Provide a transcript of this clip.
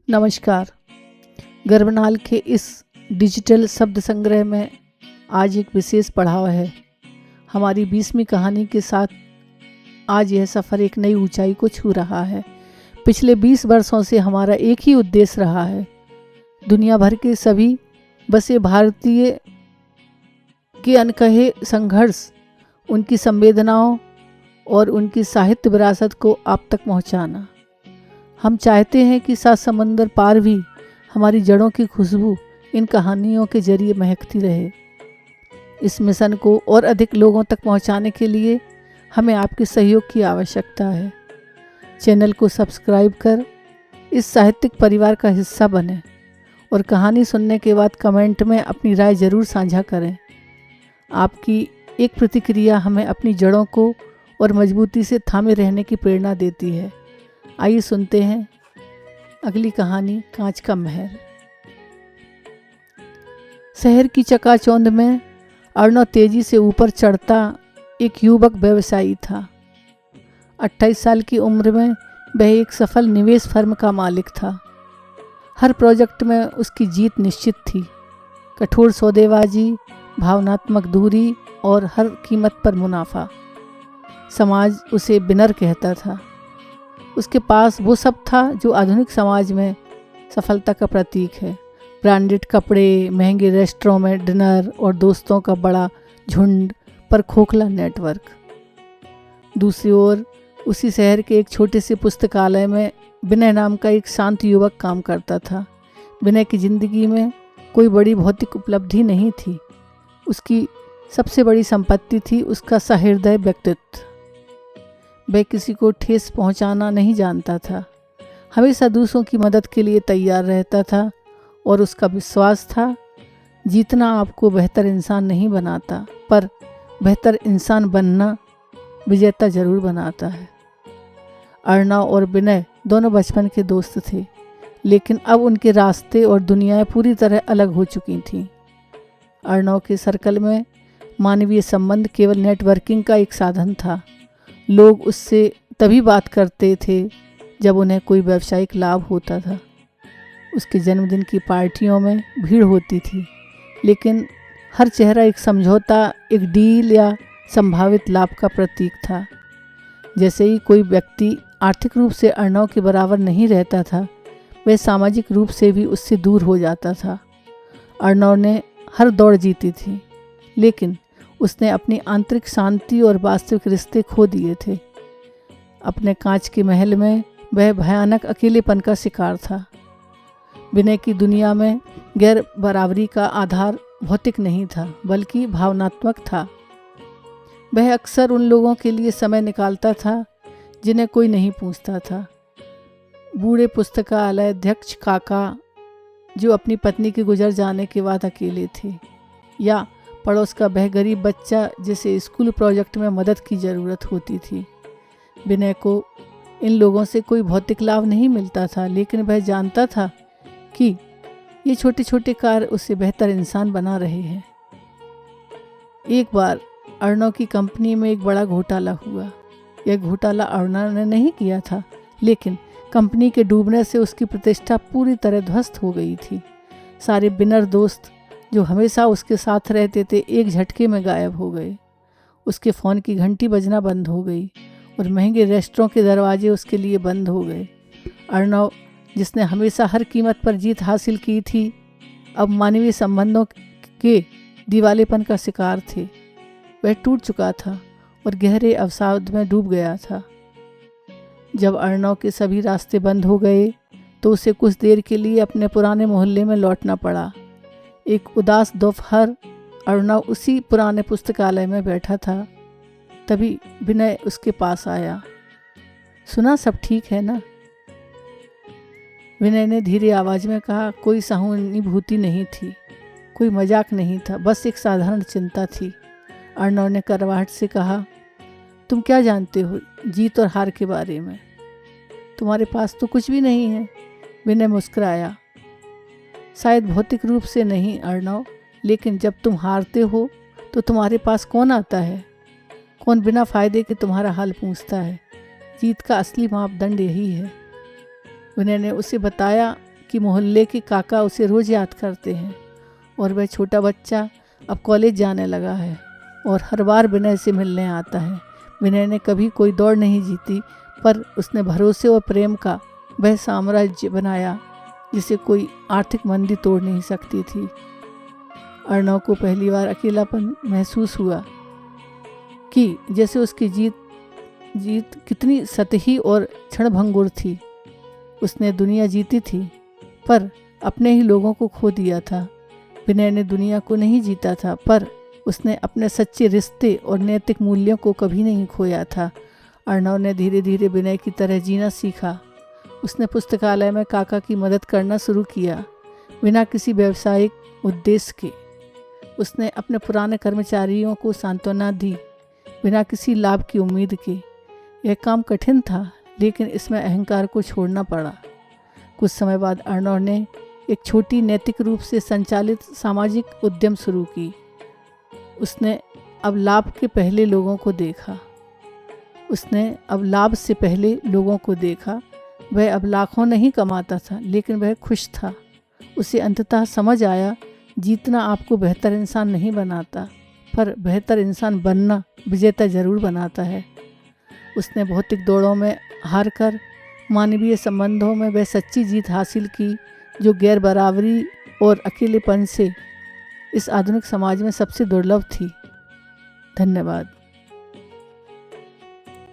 नमस्कार। गर्भनाल के इस डिजिटल शब्द संग्रह में आज एक विशेष पड़ाव है। हमारी 20वीं कहानी के साथ आज यह सफ़र एक नई ऊंचाई को छू रहा है। पिछले 20 वर्षों से हमारा एक ही उद्देश्य रहा है, दुनिया भर के सभी बसे भारतीय के अनकहे संघर्ष, उनकी संवेदनाओं और उनकी साहित्य विरासत को आप तक पहुंचाना। हम चाहते हैं कि सात समंदर पार भी हमारी जड़ों की खुशबू इन कहानियों के जरिए महकती रहे। इस मिशन को और अधिक लोगों तक पहुंचाने के लिए हमें आपके सहयोग की आवश्यकता है। चैनल को सब्सक्राइब कर इस साहित्यिक परिवार का हिस्सा बनें और कहानी सुनने के बाद कमेंट में अपनी राय ज़रूर साझा करें। आपकी एक प्रतिक्रिया हमें अपनी जड़ों को और मजबूती से थामे रहने की प्रेरणा देती है। आइए सुनते हैं अगली कहानी, कांच का महल। शहर की चकाचौंध में अर्णव तेजी से ऊपर चढ़ता एक युवक व्यवसायी था। 28 साल की उम्र में वह एक सफल निवेश फर्म का मालिक था। हर प्रोजेक्ट में उसकी जीत निश्चित थी। कठोर सौदेबाजी, भावनात्मक दूरी और हर कीमत पर मुनाफा। समाज उसे विनर कहता था। उसके पास वो सब था जो आधुनिक समाज में सफलता का प्रतीक है। ब्रांडेड कपड़े, महंगे रेस्टोरों में डिनर और दोस्तों का बड़ा झुंड पर खोखला नेटवर्क। दूसरी ओर उसी शहर के एक छोटे से पुस्तकालय में विनय नाम का एक शांत युवक काम करता था। विनय की ज़िंदगी में कोई बड़ी भौतिक उपलब्धि नहीं थी। उसकी सबसे बड़ी संपत्ति थी उसका सहृदय व्यक्तित्व। वह किसी को ठेस पहुंचाना नहीं जानता था, हमेशा दूसरों की मदद के लिए तैयार रहता था और उसका विश्वास था, जीतना आपको बेहतर इंसान नहीं बनाता, पर बेहतर इंसान बनना विजेता जरूर बनाता है। अर्णव और विनय दोनों बचपन के दोस्त थे, लेकिन अब उनके रास्ते और दुनियाएं पूरी तरह अलग हो चुकी थीं। अर्णव के सर्कल में मानवीय संबंध केवल नेटवर्किंग का एक साधन था। लोग उससे तभी बात करते थे जब उन्हें कोई व्यावसायिक लाभ होता था। उसके जन्मदिन की पार्टियों में भीड़ होती थी, लेकिन हर चेहरा एक समझौता, एक डील या संभावित लाभ का प्रतीक था। जैसे ही कोई व्यक्ति आर्थिक रूप से अर्णव के बराबर नहीं रहता था, वह सामाजिक रूप से भी उससे दूर हो जाता था। अर्णव ने हर दौड़ जीती थी, लेकिन उसने अपनी आंतरिक शांति और वास्तविक रिश्ते खो दिए थे। अपने कांच के महल में वह भयानक अकेलेपन का शिकार था। विनय की दुनिया में गैर बराबरी का आधार भौतिक नहीं था, बल्कि भावनात्मक था। वह अक्सर उन लोगों के लिए समय निकालता था जिन्हें कोई नहीं पूछता था। बूढ़े पुस्तकालय अध्यक्ष काका जो अपनी पत्नी के गुजर जाने के बाद अकेले थे, या पड़ोस का वह गरीब बच्चा जिसे स्कूल प्रोजेक्ट में मदद की ज़रूरत होती थी। विनय को इन लोगों से कोई भौतिक लाभ नहीं मिलता था, लेकिन वह जानता था कि ये छोटे छोटे कार्य उसे बेहतर इंसान बना रहे हैं। एक बार अर्णव की कंपनी में एक बड़ा घोटाला हुआ। यह घोटाला अर्णव ने नहीं किया था, लेकिन कंपनी के डूबने से उसकी प्रतिष्ठा पूरी तरह ध्वस्त हो गई थी। सारे विनर दोस्त जो हमेशा उसके साथ रहते थे, एक झटके में गायब हो गए। उसके फ़ोन की घंटी बजना बंद हो गई और महंगे रेस्टोरों के दरवाजे उसके लिए बंद हो गए। अर्णव, जिसने हमेशा हर कीमत पर जीत हासिल की थी, अब मानवीय संबंधों के दिवालेपन का शिकार थे। वह टूट चुका था और गहरे अवसाद में डूब गया था। जब अर्णव के सभी रास्ते बंद हो गए तो उसे कुछ देर के लिए अपने पुराने मोहल्ले में लौटना पड़ा। एक उदास दोपहर अर्णव उसी पुराने पुस्तकालय में बैठा था। तभी विनय उसके पास आया। सुना, सब ठीक है ना? विनय ने धीरे आवाज़ में कहा। कोई सहानुभूति नहीं थी, कोई मजाक नहीं था, बस एक साधारण चिंता थी। अर्णव ने करवाहट से कहा, तुम क्या जानते हो जीत और हार के बारे में? तुम्हारे पास तो कुछ भी नहीं है। विनय मुस्कुराया। शायद भौतिक रूप से नहीं अर्णव, लेकिन जब तुम हारते हो तो तुम्हारे पास कौन आता है? कौन बिना फ़ायदे के तुम्हारा हाल पूछता है? जीत का असली मापदंड यही है। विनय ने उसे बताया कि मोहल्ले के काका उसे रोज़ याद करते हैं और वह छोटा बच्चा अब कॉलेज जाने लगा है और हर बार विनय से मिलने आता है। विनय ने कभी कोई दौड़ नहीं जीती, पर उसने भरोसे और प्रेम का वह साम्राज्य बनाया जिसे कोई आर्थिक मंदी तोड़ नहीं सकती थी। अर्णव को पहली बार अकेलापन महसूस हुआ कि जैसे उसकी जीत कितनी सतही और क्षणभंगुर थी। उसने दुनिया जीती थी पर अपने ही लोगों को खो दिया था। विनय ने दुनिया को नहीं जीता था, पर उसने अपने सच्चे रिश्ते और नैतिक मूल्यों को कभी नहीं खोया था। अर्णव ने धीरे धीरे विनय की तरह जीना सीखा। उसने पुस्तकालय में काका की मदद करना शुरू किया, बिना किसी व्यावसायिक उद्देश्य के। उसने अपने पुराने कर्मचारियों को सांत्वना दी, बिना किसी लाभ की उम्मीद के। यह काम कठिन था, लेकिन इसमें अहंकार को छोड़ना पड़ा। कुछ समय बाद अर्णव ने एक छोटी नैतिक रूप से संचालित सामाजिक उद्यम शुरू की। उसने अब लाभ से पहले लोगों को देखा। वह अब लाखों नहीं कमाता था, लेकिन वह खुश था। उसे अंततः समझ आया, जीतना आपको बेहतर इंसान नहीं बनाता, पर बेहतर इंसान बनना विजेता जरूर बनाता है। उसने भौतिक दौड़ों में हार कर मानवीय संबंधों में वह सच्ची जीत हासिल की जो गैर बराबरी और अकेलेपन से इस आधुनिक समाज में सबसे दुर्लभ थी। धन्यवाद।